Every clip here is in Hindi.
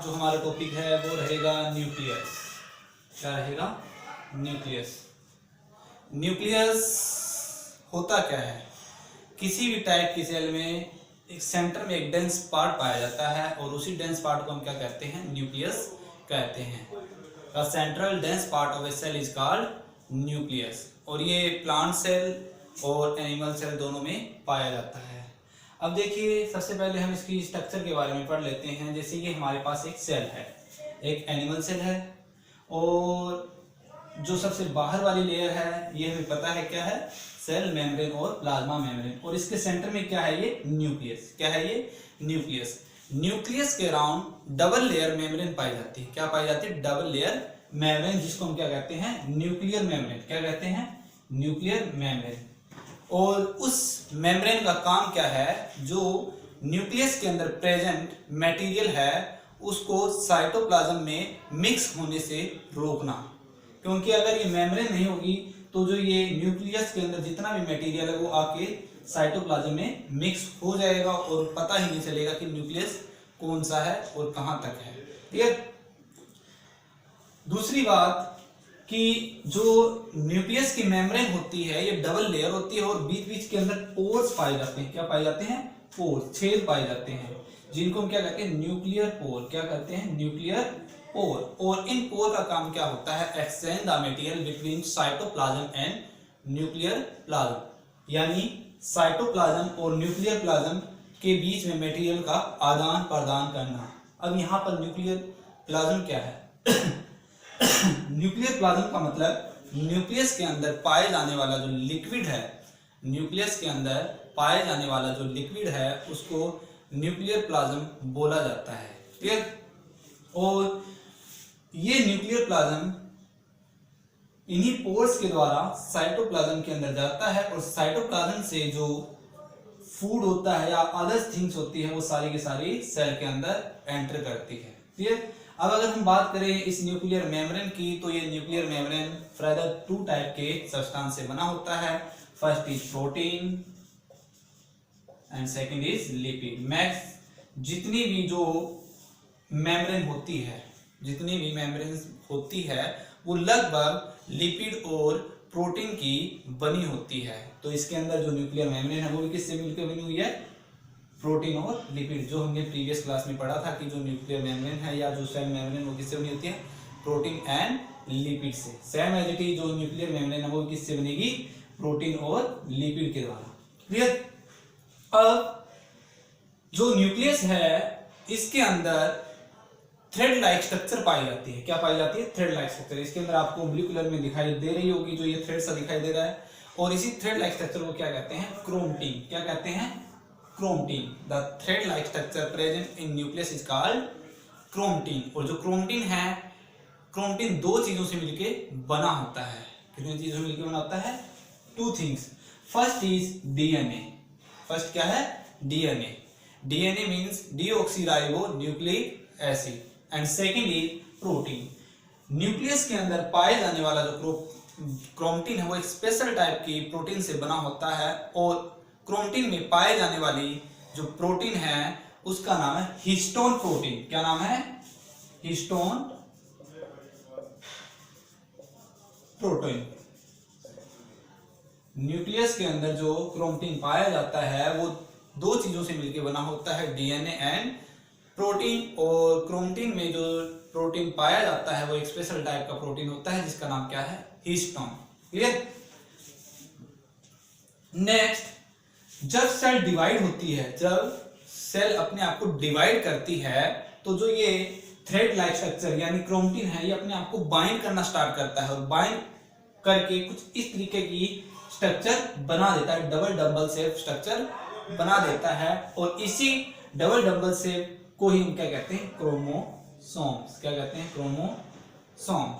जो हमारा टॉपिक है वो रहेगा न्यूक्लियस। क्या रहेगा? न्यूक्लियस। न्यूक्लियस होता क्या है? किसी भी टाइप की सेल में एक सेंटर में एक डेंस पार्ट पाया जाता है और उसी डेंस पार्ट को हम क्या कहते हैं? न्यूक्लियस कहते हैं। The central dense part of a cell is called nucleus. और ये प्लांट सेल और एनिमल सेल दोनों में पाया जाता है। अब देखिए, सबसे पहले हम इसकी स्ट्रक्चर के बारे में पढ़ लेते हैं। जैसे कि हमारे पास एक सेल है, एक एनिमल सेल है, और जो सबसे बाहर वाली लेयर है ये हमें पता है क्या है? सेल मेम्ब्रेन और प्लाज्मा मेम्ब्रेन। और इसके सेंटर में क्या है? ये न्यूक्लियस। क्या है ये? न्यूक्लियस। न्यूक्लियस के अराउंड डबल लेयर मेम्ब्रेन पाई जाती है। क्या पाई जाती है? डबल लेयर मेम्ब्रेन, जिसको हम क्या कहते हैं? Nuclear membrane. क्या कहते हैं? Nuclear membrane. और उस मेम्ब्रेन का काम क्या है? जो न्यूक्लियस के अंदर प्रेजेंट मटेरियल है उसको साइटोप्लाज्म में मिक्स होने से रोकना। क्योंकि अगर ये मेम्ब्रेन नहीं होगी तो जो ये न्यूक्लियस के अंदर जितना भी मटेरियल है वो आके साइटोप्लाज्म में मिक्स हो जाएगा और पता ही नहीं चलेगा कि न्यूक्लियस कौन सा है और कहां तक है। क्लियर? दूसरी बात कि जो न्यूक्लियस की मेम्ब्रेन होती है ये डबल लेयर होती है और बीच बीच के अंदर पोर्स पाए जाते हैं। क्या पाए जाते हैं? पोर्स, छेद पाए जाते हैं, जिनको हम क्या कहते हैं? Nuclear pore. क्या कहते हैं? Nuclear pore. और इन पोर का काम क्या होता है? Exchange the material between cytoplasm and nuclear plasm. यानी साइटोप्लाज्म और न्यूक्लियर प्लाज्म के बीच में मटेरियल का आदान प्रदान करना। अब यहाँ पर न्यूक्लियर प्लाज्म क्या है? न्यूक्लियर प्लाज्म का मतलब न्यूक्लियस के अंदर पाए जाने वाला जो लिक्विड है, न्यूक्लियस के अंदर पाए जाने वाला जो लिक्विड है उसको न्यूक्लियर प्लाज्म बोला जाता है। क्लियर? और ये न्यूक्लियर प्लाज्म इन्हीं पोर्स के द्वारा साइटोप्लाज्म के अंदर जाता है और साइटोप्लाज्म से जो फूड होता है या अदर्स थिंग्स होती है वो सारी की सारी सेल के अंदर एंटर करती है। क्लियर? अब अगर हम बात करें इस न्यूक्लियर मेम्ब्रेन की, तो ये nuclear membrane further two type के सब्सटेंस से बना होता है। First is protein and second is lipid. मैक्स जितनी भी जो मेम्ब्रेन होती है, जितनी भी मेम्ब्रेन होती है वो लगभग लिपिड और प्रोटीन की बनी होती है। तो इसके अंदर जो न्यूक्लियर मेम्ब्रेन है वो भी किससे मिलकर बनी हुई है? प्रोटीन और लिपिड। जो हमने प्रीवियस क्लास में पढ़ा था कि जो न्यूक्लियर मेम्ब्रेन है या जो सेल मेम्ब्रेन वो किससे बनी होती है? प्रोटीन एंड लिपिड से। सेम एज इट इज जो न्यूक्लियर मेम्ब्रेन है वो किससे बनेगी? प्रोटीन और लिपिड के द्वारा। क्लियर? अब जो न्यूक्लियस है इसके अंदर थ्रेड लाइक स्ट्रक्चर पाई जाती है। क्या पाई जाती है? Thread like structure. इसके अंदर आपको ब्लू कलर में दिखाई दे रही होगी जो ये थ्रेड सा दिखाई दे रहा है। और इसी थ्रेड लाइक स्ट्रक्चर को क्या कहते हैं? क्रोमटिन। क्या कहते हैं? Chromatin. The thread like structure present in nucleus is called chromatin. और जो क्रोमटिन है, क्रोमटिन दो चीजों से मिलके बना होता है। कितनी चीजों से मिलके बना होता है? Two things. First is DNA. First क्या है? DNA. DNA means deoxyribo nucleic acid and second is protein. Nucleus के अंदर पाए जाने वाला जो क्रोमटिन है वो एक स्पेशल टाइप की प्रोटीन से बना होता है। और क्रोमटिन में पाए जाने वाली जो प्रोटीन है उसका नाम है हिस्टोन प्रोटीन। क्या नाम है? Histone protein. न्यूक्लियस के अंदर जो क्रोमटिन पाया जाता है वो दो चीजों से मिलकर बना होता है, डीएनए एंड प्रोटीन। और क्रोमटिन में जो प्रोटीन पाया जाता है वो एक स्पेशल टाइप का प्रोटीन होता है जिसका नाम क्या है? हिस्टोन। क्लियर? नेक्स्ट, जब सेल डिवाइड होती है, जब सेल अपने आप को डिवाइड करती है तो जो ये थ्रेड लाइक स्ट्रक्चर यानी क्रोमटिन है ये अपने आप को बाइंड करना स्टार्ट करता है और बाइंड करके कुछ इस तरीके की स्ट्रक्चर बना देता है, डबल डबल शेप स्ट्रक्चर बना देता है। और इसी डबल डबल शेप को ही हम क्या कहते हैं? क्रोमोसोम्स। क्या कहते हैं? क्रोमोसोम।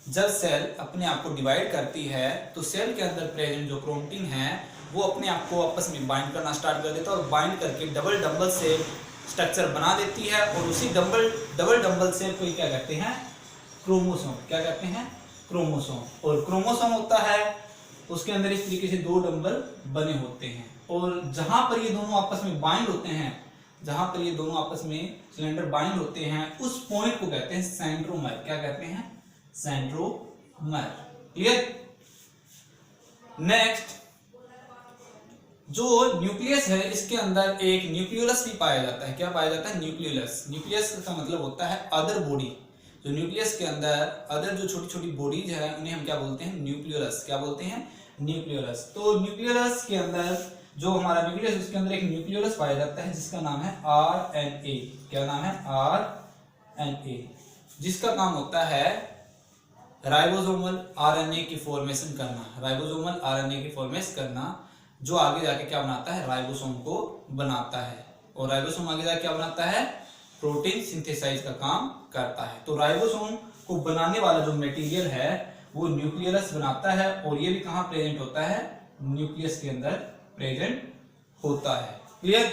जब सेल अपने आप को डिवाइड करती है तो सेल के अंदर प्रेजेंट जो क्रोमटिन है वो अपने आप को आपस में बाइंड करना स्टार्ट कर देता है और बाइंड करके डबल डबल शेप स्ट्रक्चर बना देती है। और उसी डबल डबल शेप को क्या कहते हैं? क्रोमोसोम। क्या कहते हैं? क्रोमोसोम। और क्रोमोसोम होता है उसके अंदर इस तरीके से दो डंबल बने होते हैं और जहां पर ये दोनों आपस में बाइंड होते हैं जहां पर ये दोनों आपस में सिलेंडर बाइंड होते हैं, उस पॉइंट को कहते हैं सेंट्रोमर। क्या कहते हैं? सेंट्रोमर। क्लियर? नेक्स्ट, जो न्यूक्लियस है इसके अंदर एक न्यूक्लियोलस भी पाया जाता है। क्या पाया जाता है? न्यूक्लियोलस। न्यूक्लियस का मतलब होता है अदर बॉडी। जो न्यूक्लियस के अंदर अदर जो छोटी छोटी बॉडीज है उन्हें हम क्या बोलते हैं? न्यूक्लियोलस। क्या बोलते हैं? न्यूक्लियोलस। तो न्यूक्लियोलस के अंदर जो हमारा न्यूक्लियस उसके अंदर एक न्यूक्लियोलस पाया जाता है जिसका नाम है RNA। क्या नाम है? RNA, जिसका काम होता है राइबोसोमल आरएनए की फॉर्मेशन करना। राइबोसोमल आरएनए की फॉर्मेशन करना, जो आगे जाके क्या बनाता है? राइबोसोम को बनाता है। और राइबोसोम आगे जाके क्या बनाता है? प्रोटीन सिंथेसाइज का काम करता है। तो राइबोसोम को बनाने वाला जो मटेरियल है वो न्यूक्लियस बनाता है, और ये भी कहां प्रेजेंट होता है? न्यूक्लियस के अंदर प्रेजेंट होता है। क्लियर?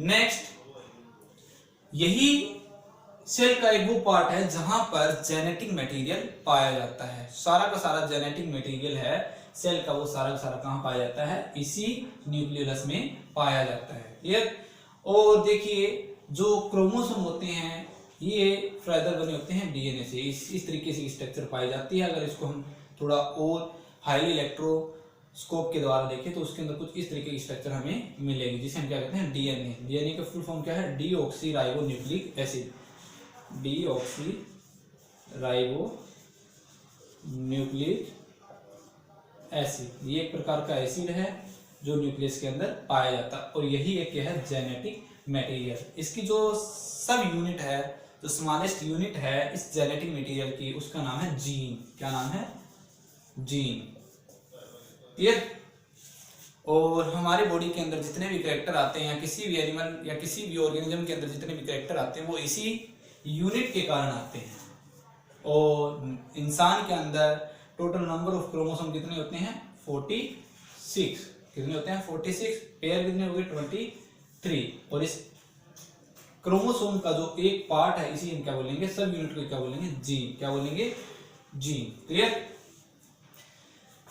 नेक्स्ट, यही सेल का एक वो पार्ट है जहां पर जेनेटिक मटेरियल पाया जाता है। सारा का सारा जेनेटिक मटेरियल है सेल का, वो सारा का सारा कहां पाया जाता है? इसी न्यूक्लियस में पाया जाता है। क्लियर? और देखिए, जो क्रोमोसोम होते हैं ये फर्दर बने होते हैं डीएनए से। इस तरीके से स्ट्रक्चर पाई जाती है। अगर इसको हम थोड़ा और हाई इलेक्ट्रोस्कोप के द्वारा देखें तो उसके अंदर कुछ इस तरीके की स्ट्रक्चर हमें मिलेगी, जिसे हम क्या कहते हैं? डीएनए। डीएनए का फुल फॉर्म क्या है? Deoxy ribo nucleic acid. Deoxy ribo nucleic acid, ये एक प्रकार का एसिड है जो न्यूक्लियस के अंदर पाया जाता है, और यही एक क्या है? Genetic material. इसकी जो सब यूनिट है, जो स्मॉलेस्ट यूनिट है इस जेनेटिक मटेरियल की, उसका नाम है जीन। क्या नाम है? जीन। क्लियर? और हमारे बॉडी के अंदर जितने भी कैरेक्टर आते हैं, या किसी भी एनिमल या किसी भी ऑर्गेनिज्म के अंदर जितने भी कैरेक्टर आते हैं वो इसी यूनिट के कारण आते हैं। और इंसान के अंदर टोटल नंबर ऑफ क्रोमोसोम कितने होते हैं? 46। कितने होते हैं? 46। पेयर कितने हो गए? 23। और इस क्रोमोसोम का जो एक पार्ट है इसी हम क्या बोलेंगे? सब यूनिट को क्या बोलेंगे? जीन। क्या बोलेंगे? जीन। क्लियर?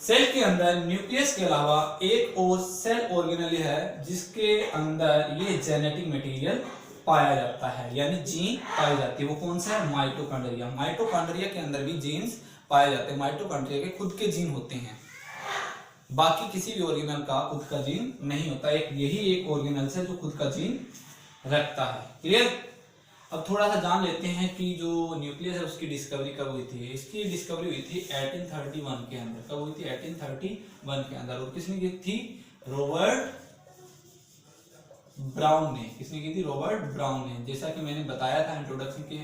सेल के अंदर न्यूक्लियस के अलावा एक और सेल ऑर्गेनेल है जिसके अंदर ये जेनेटिक मटेरियल पाया जाता है, यानी जीन पाई जाती है। वो कौन सा है? माइटोकॉन्ड्रिया। माइटोकॉन्ड्रिया के अंदर भी जीन्स पाए जाते हैं। माइटोकॉन्ड्रिया के खुद के जीन होते हैं, बाकी किसी भी ऑर्गेनल का खुद का जीन नहीं होता। यही एक ऑर्गेनल है जो खुद का जीन रखता है। क्लियर? अब थोड़ा सा जान लेते हैं कि जो न्यूक्लियस है उसकी डिस्कवरी कब हुई थी। इसकी डिस्कवरी हुई थी 1831 के अंदर। कब हुई थी? 1831 के अंदर। और किसने की थी? रॉबर्ट ब्राउन ने। किसने की थी? रॉबर्ट ब्राउन ने। जैसा कि मैंने बताया था इंट्रोडक्शन के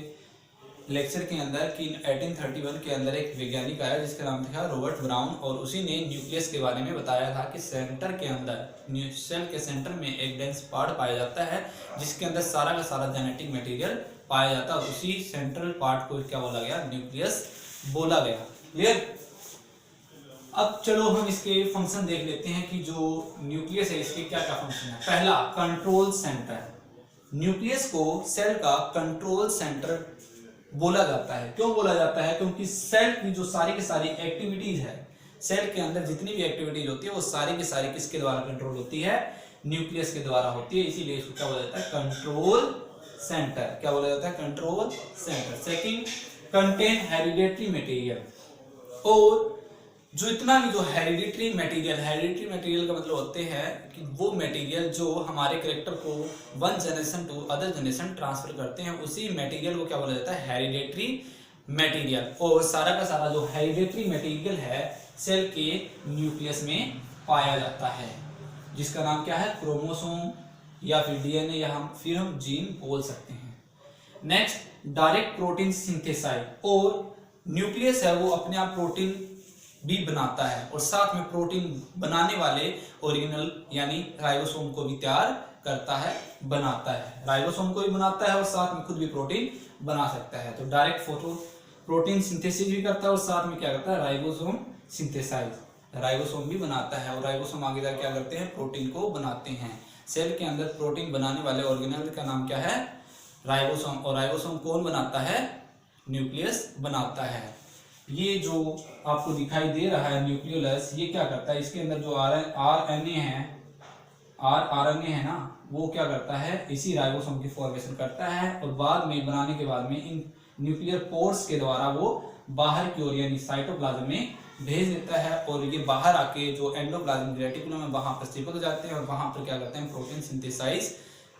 लेक्चर के अंदर कि 1831 के अंदर एक वैज्ञानिक आया जिसका नाम था रॉबर्ट ब्राउन, और उसी ने न्यूक्लियस के बारे में बताया था कि सेंटर के अंदर, सेल के सेंटर में एक डेंस पार्ट पाया जाता है जिसके अंदर सारा का सारा जेनेटिक मटेरियल पाया जाता है। उसी सेंट्रल पार्ट को क्या बोला गया? न्यूक्लियस बोला गया। क्लियर? अब चलो हम इसके फंक्शन देख लेते हैं कि जो न्यूक्लियस है इसके क्या क्या फंक्शन है। पहला, कंट्रोल सेंटर। न्यूक्लियस को सेल का कंट्रोल सेंटर बोला जाता है। क्यों बोला जाता है? क्योंकि सेल की जो सारी की सारी एक्टिविटीज है, सेल के अंदर जितनी भी एक्टिविटीज होती है वो सारी की सारी किसके द्वारा कंट्रोल होती है? न्यूक्लियस के द्वारा होती है। इसीलिए इसको क्या बोला जाता है? Control centre. क्या बोला जाता है? Control centre. Second, contain hereditary material. और जो इतना भी जो हेरिडिटरी मटेरियल का मतलब होते हैं कि वो मटेरियल जो हमारे कैरेक्टर को one generation to other generation transfer करते हैं, उसी मटेरियल को क्या बोला जाता है? Hereditary material. और सारा का सारा जो हेरिडिटरी मटेरियल है सेल के न्यूक्लियस में पाया जाता है, जिसका नाम क्या है? क्रोमोसोम या फिर डीएनए, या फिर हम जीन बोल सकते हैं। Next, direct protein synthesize. और न्यूक्लियस है वो अपने आप प्रोटीन भी बनाता है, और साथ में प्रोटीन बनाने वाले ऑर्गेनल यानी राइबोसोम को भी तैयार करता है, बनाता है। राइबोसोम को भी बनाता है और साथ में खुद भी प्रोटीन बना सकता है। तो डायरेक्ट प्रोटीन सिंथेसिस भी करता है और साथ में क्या करता है? Ribosome synthesise. राइबोसोम भी बनाता है और राइबोसोम आगे जाकर क्या करते हैं? प्रोटीन को बनाते हैं। सेल के अंदर प्रोटीन बनाने वाले ऑर्गेनल का नाम क्या है? राइबोसोम। और राइबोसोम कौन बनाता है? न्यूक्लियस बनाता है। ये जो आपको दिखाई दे रहा है न्यूक्लियोलस, ये क्या करता है? इसके अंदर जो आरएनए है आरएनए है ना, वो क्या करता है, इसी राइबोसोम की फॉर्मेशन करता है और बाद में बनाने के बाद में इन न्यूक्लियर पोर्स के द्वारा वो बाहर की ओर यानी साइटोप्लाज्म में भेज देता है और ये बाहर आके जो एंडोप्लाज्मिक रेटिकुलम है वहां पर चिपक जाते हैं और वहां पर क्या करते हैं, प्रोटीन सिंथेसाइज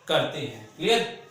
करते हैं। क्लियर।